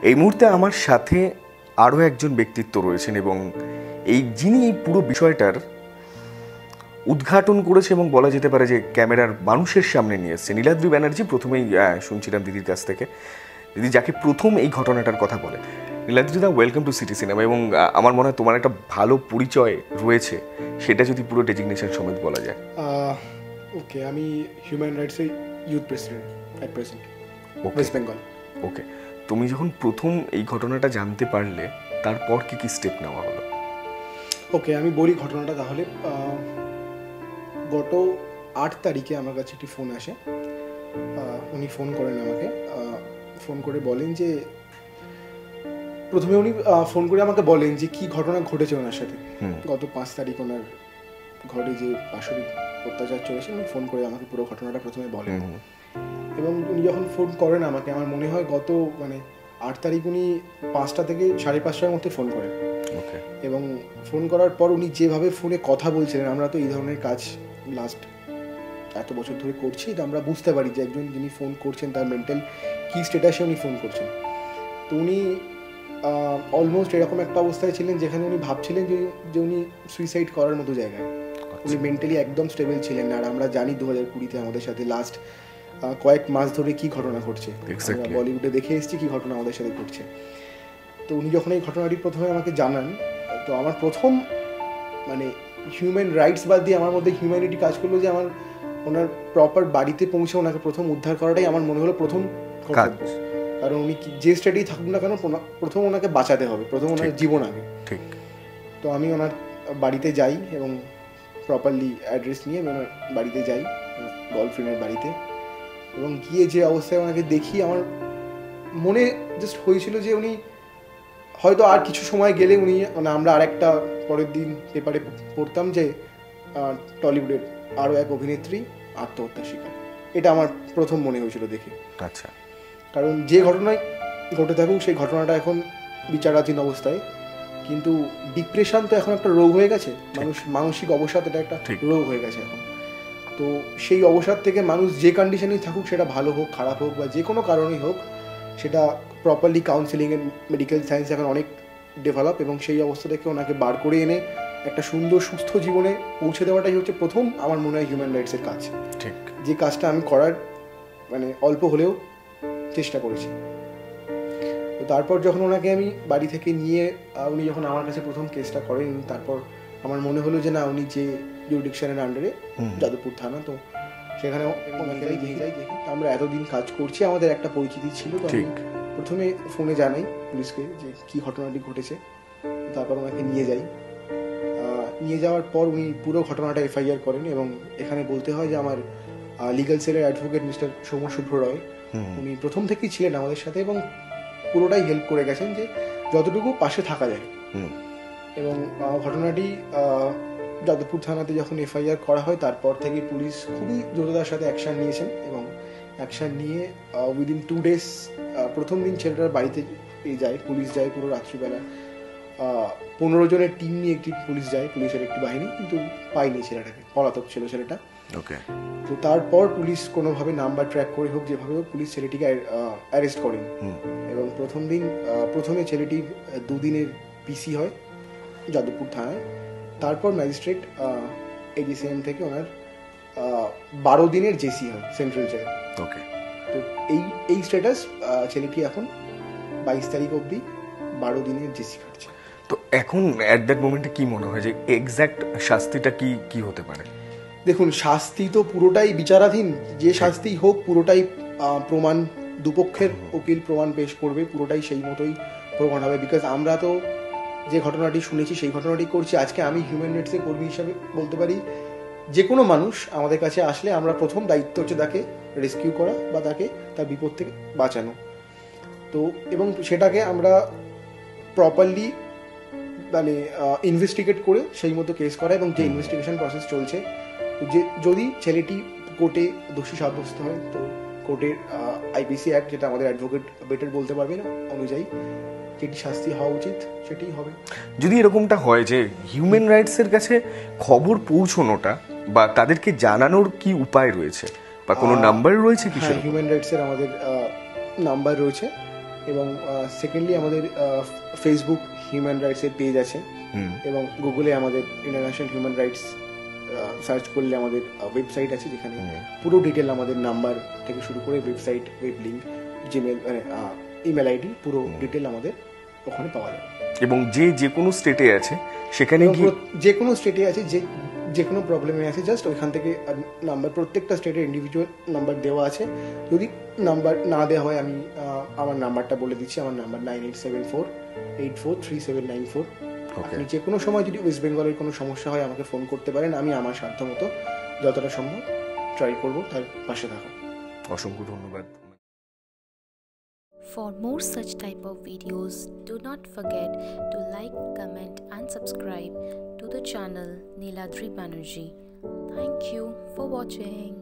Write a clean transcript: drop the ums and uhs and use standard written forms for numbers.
এই মুহূর্তে আমার সাথে আরও একজন ব্যক্তিত্ব রয়েছেন এবং যিনি এই পুরো বিষয়টার উদ্ঘাটন করেছে এবং বলা যেতে পারে যে ক্যামেরার মানুষের সামনে নিয়ে এসছে। নীলাদ্রি ব্যানার্জি, প্রথমেই শুনছিলাম দিদির কাছ থেকে, দিদি যাকে প্রথম এই ঘটনাটার কথা বলে। নীলাদ্রিদা, ওয়েলকাম টু সিটি সিনেমা। এবং আমার মনে হয় তোমার একটা ভালো পরিচয় রয়েছে, সেটা যদি পুরো ডেজিগনেশন সমেত বলা যায়। ওকে, আমি হিউম্যান রাইটসের youth president at present, West Bengal. Okay, তুমি যখন প্রথম এই ঘটনাটা জানতে পারলে, তারপর কি কি স্টেপ নেওয়া হলো? ওকে, আমি বলি ঘটনাটা তাহলে। গত 8 তারিখে আমার কাছে একটি ফোন আসে। উনি ফোন করেন আমাকে, ফোন করে বলেন যে, প্রথমে উনি ফোন করে আমাকে বলেন যে কি ঘটনা ঘটেছে ওনার সাথে। গত 5 তারিখ ওনার ঘরে যে পাশবিক অত্যাচার চলেছে, উনি ফোন করে আমাকে পুরো ঘটনাটা প্রথমে বলেন। এবং উনি যখন ফোন করেন আমাকে, আমার মনে হয় গত 8 তারিখ উনি 5টা থেকে 5:30টার মধ্যে ফোন করেন। এবং ফোন করার পর উনি যেভাবে ফোনে কথা বলছিলেন, আমরা তো এই ধরনের কাজ লাস্ট এত বছর ধরে করছি, তো আমরা বুঝতে পারি যে একজন যিনি ফোন করছেন তার মেন্টাল কী স্ট্যাটাসে উনি ফোন করছেন। তো উনি অলমোস্ট এরকম একটা অবস্থায় ছিলেন যেখানে উনি ভাবছিলেন যে উনি সুইসাইড করার মতো জায়গায়। উনি মেন্টালি একদম স্টেবল ছিলেন না। আর আমরা জানি 2020-তে আমাদের সাথে লাস্ট কয়েক মাস ধরে কি ঘটনা ঘটছে, বলিউডে দেখে এসেছি কি ঘটনা আমাদের সাথে ঘটছে। তো উনি যখন এই ঘটনাটি প্রথমে আমাকে জানান, তো আমার প্রথম হিউম্যান রাইটস বাদ দিয়ে আমার মধ্যে হিউম্যানিটি কাজ করলো যে আমার ওনার প্রপার বাড়িতে পৌঁছে ওনাকে প্রথম উদ্ধার করাটাই আমার মনে হলো প্রথম কাজ। কারণ উনি যে স্টেটেই থাকুক না কেন, প্রথম ওনাকে বাঁচাতে হবে, প্রথম ওনার জীবন আগে। ঠিক। তো আমি ওনার বাড়িতে যাই এবং প্রপারলি অ্যাড্রেস নিয়ে আমি ওনার বাড়িতে যাই, গার্লফ্রেন্ডের বাড়িতে। এবং গিয়ে যে অবস্থায় ওনাকে দেখি, আমার মনে জাস্ট হয়েছিল যে উনি হয়তো আর কিছু সময় গেলে উনি, আমরা আরেকটা পরের দিন পেপারে পড়তাম যে টলিউডের আরও এক অভিনেত্রী আত্মহত্যার শিকার। এটা আমার প্রথম মনে হয়েছিল দেখে। আচ্ছা। কারণ যে ঘটনায় ঘটে থাকুক, সেই ঘটনাটা এখন বিচারাধীন অবস্থায়, কিন্তু ডিপ্রেশন তো এখন একটা রোগ হয়ে গেছে, মানসিক অবসাদ, এটা একটা রোগ হয়ে গেছে এখন। তো সেই অবসাদ থেকে মানুষ যে কন্ডিশনেই থাকুক, সেটা ভালো হোক খারাপ হোক বা যে কোনো কারণেই হোক, সেটা properly counselling and medical science এখন অনেক ডেভেলপ, এবং সেই অবস্থা থেকে ওনাকে বার করে এনে একটা সুন্দর সুস্থ জীবনে পৌঁছে দেওয়াটাই হচ্ছে প্রথম আমার মনে হয় হিউম্যান রাইটসের কাজ। ঠিক। যে কাজটা আমি করার অল্প হলেও চেষ্টা করেছি। তো তারপর যখন ওনাকে আমি বাড়ি থেকে নিয়ে, উনি যখন আমার কাছে প্রথম কেসটা করেন, তারপর আমার মনে হলো যে না, উনি যে জুরিডিকশনের আন্ডারে, যাদবপুর থানা, তো সেখানে ওনাকে নিয়ে যাই। আমরা এতদিন কাজ করছি, আমাদের একটা পরিচিতি ছিল। তো আমি প্রথমে ফোনে জানাই পুলিশকে যে কি ঘটনাটি ঘটেছে, তারপর ওনাকে নিয়ে যাই। নিয়ে যাওয়ার পর উনি পুরো ঘটনাটা এফআইআর করেন। এবং এখানে বলতে হয় যে আমার লিগাল সেলের অ্যাডভোকেট মিস্টার সৌম্য শুভ্র রয়, উনি প্রথম থেকেই ছিলেন আমাদের সাথে এবং পুরোটাই হেল্প করে গেছেন যে যতটুকু পাশে থাকা যায়। এবং ঘটনাটি যাদবপুর থানাতে যখন এফআইআর করা হয়, তারপর থেকে পুলিশ খুবই দ্রুততার সাথে অ্যাকশন নিয়েছেন। এবং অ্যাকশন নিয়ে উইদিন 2 days, প্রথম দিন ছেলেটার বাড়িতে যায়, পুলিশ যায় পুরো রাত্রিবেলা। 15 জনের টিম নিয়ে একটি পুলিশ যায়, পুলিশের একটি বাহিনী, কিন্তু পায়নি ছেলেটাকে, পলাতক ছিল ছেলেটা। ওকে। তো তারপর পুলিশ কোনোভাবে নাম্বার ট্র্যাক করে হোক, যেভাবে হোক, পুলিশ ছেলেটিকে অ্যারেস্ট করেন। এবং প্রথমে ছেলেটির 2 দিনের পিসি হয় যাদবপুর থানায়। তারপর ম্যাজিস্ট্রেট এডিসিএম থেকে ওনার 12 দিনের জেসি হয় সেন্ট্রাল জেলে। ওকে। তো এই স্ট্যাটাস ছেলেটি এখন 22 তারিখ অবধি 12 দিনের জেসি কাটছে। তো এখন অ্যাট দ্যাট মোমেন্টে কি মনে হয় যে এক্স্যাক্ট শাস্তিটা কি হতে পারে? দেখুন, শাস্তি তো পুরোটাই বিচারাধীন, যে শাস্তিই হোক পুরোটাই প্রমাণ, দুপক্ষের উকিল প্রমাণ পেশ করবে, পুরোটাই সেই মতোই প্রমাণ হবে। বিকজ আমরা তো যে ঘটনাটি শুনেছি সেই ঘটনাটি করছি। আজকে আমি হিউম্যান রাইটসের কর্মী হিসাবে বলতে পারি, যে কোনো মানুষ আমাদের কাছে আসলে আমরা প্রথম দায়িত্ব হচ্ছে তাকে রেস্কিউ করা বা তাকে তার বিপদ থেকে বাঁচানো। তো এবং সেটাকে আমরা প্রপারলি ইনভেস্টিগেট করে সেই মতো কেস করা। এবং যে ইনভেস্টিগেশন প্রসেস চলছে, যে যদি ছেলেটি কোর্টে দোষী সাব্যস্ত হয়, তো কোর্টের আইপিসি অ্যাক্ট, যেটা আমাদের অ্যাডভোকেট বেটার বলতে পারবে না, অনুযায়ী যেটি শাস্তি হওয়া উচিত সেটাই হবে। যদি এরকমটা হয় যে হিউম্যান রাইটসের কাছে খবর পৌঁছানোটা বা তাদেরকে জানানোর কি উপায় রয়েছে বা কোনো নাম্বার রয়েছে কি? হিউম্যান রাইটসের আমাদের নাম্বার রয়েছে, এবং সেকেন্ডলি আমাদের ফেসবুক হিউম্যান রাইটসের পেজ আছে, এবং গুগলে আমাদের ইন্টারন্যাশনাল হিউম্যান রাইটস সার্চ করলে আমাদের ওয়েবসাইট আছে, যেখানে পুরো ডিটেল আমাদের নাম্বার থেকে শুরু করে ওয়েবসাইট, ওয়েব লিঙ্ক, জিমেল মানে ইমেল আইডি, পুরো ডিটেল আমাদের ওখানে পাওয়া যায়। এবং যে কোনো স্টেটে আছে সেখানে যে কোনো স্টেটে আছে, যে কোনো প্রবলেমে আছে, জাস্ট ওইখান থেকে নাম্বার, প্রত্যেকটা স্টেটের ইন্ডিভিজুয়াল নাম্বার দেওয়া আছে। যদি নাম্বার না দেওয়া হয়, আমি আমার নাম্বারটা বলে দিচ্ছি। আমার নাম্বার 9874843794। আপনি যে কোনো সময় যদি ওয়েস্ট বেঙ্গলের কোনো সমস্যা হয় আমাকে ফোন করতে পারেন। আমি আমার সাধ্য মতো যতটা সম্ভব ট্রাই করবো তার পাশে থাকা। অসংখ্য ধন্যবাদ। For more such type of videos, do not forget to like, comment and subscribe to the channel Niladri Banerjee. Thank you for watching.